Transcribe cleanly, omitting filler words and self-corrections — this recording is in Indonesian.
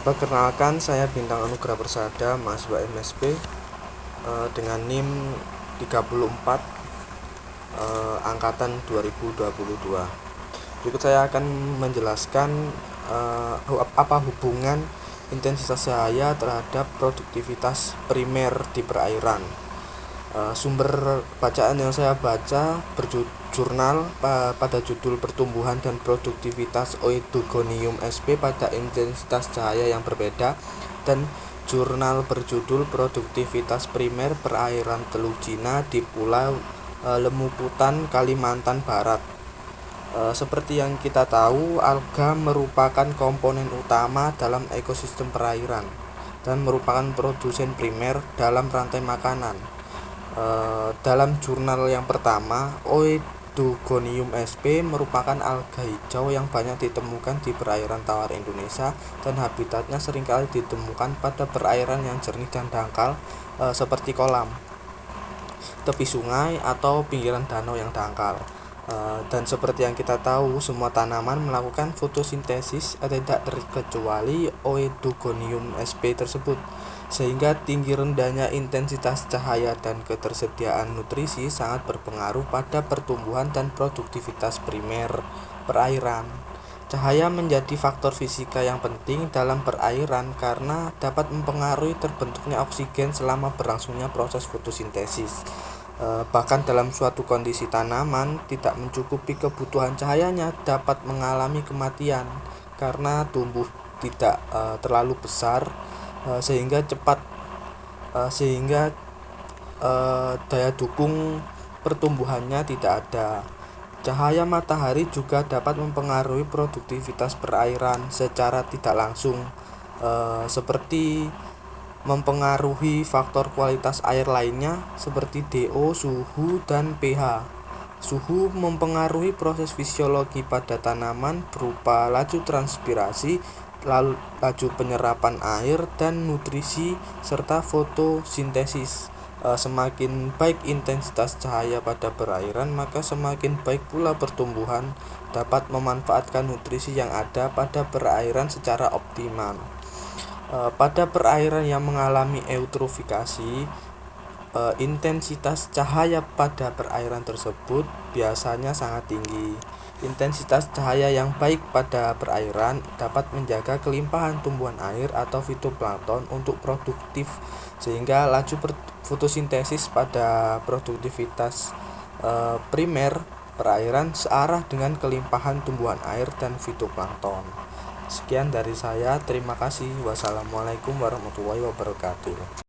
Perkenalkan, saya Bintang Anugrah Persada, mahasiswa MSP dengan NIM 34 angkatan 2022. Berikut saya akan menjelaskan apa hubungan intensitas cahaya terhadap produktivitas primer di perairan. Sumber bacaan yang saya baca berjurnal pada judul Pertumbuhan dan Produktivitas Oedogonium sp pada intensitas cahaya yang berbeda, dan jurnal berjudul Produktivitas Primer Perairan Teluk Cina di Pulau Lemukutan, Kalimantan Barat. Seperti yang kita tahu, alga merupakan komponen utama dalam ekosistem perairan dan merupakan produsen primer dalam rantai makanan. Dalam jurnal yang pertama, Oedogonium sp merupakan alga hijau yang banyak ditemukan di perairan tawar Indonesia, dan habitatnya seringkali ditemukan pada perairan yang jernih dan dangkal seperti kolam, tepi sungai, atau pinggiran danau yang dangkal. Dan seperti yang kita tahu, semua tanaman melakukan fotosintesis, tidak terkecuali Oedogonium sp tersebut, sehingga tinggi rendahnya intensitas cahaya dan ketersediaan nutrisi sangat berpengaruh pada pertumbuhan dan produktivitas primer perairan. Cahaya menjadi faktor fisika yang penting dalam perairan karena dapat mempengaruhi terbentuknya oksigen selama berlangsungnya proses fotosintesis. Bahkan dalam suatu kondisi tanaman tidak mencukupi kebutuhan cahayanya dapat mengalami kematian karena tumbuh tidak terlalu besar, sehingga daya dukung pertumbuhannya tidak ada. Cahaya matahari juga dapat mempengaruhi produktivitas perairan secara tidak langsung, seperti mempengaruhi faktor kualitas air lainnya seperti DO, suhu, dan pH. Suhu mempengaruhi proses fisiologi pada tanaman berupa laju transpirasi, laju penyerapan air dan nutrisi, serta fotosintesis. Semakin baik intensitas cahaya pada perairan, maka semakin baik pula pertumbuhan dapat memanfaatkan nutrisi yang ada pada perairan secara optimal. Pada perairan yang mengalami eutrofikasi, intensitas cahaya pada perairan tersebut biasanya sangat tinggi. Intensitas cahaya yang baik pada perairan dapat menjaga kelimpahan tumbuhan air atau fitoplankton untuk produktif, sehingga laju fotosintesis pada produktivitas primer perairan searah dengan kelimpahan tumbuhan air dan fitoplankton. Sekian dari saya, terima kasih. Wassalamualaikum warahmatullahi wabarakatuh.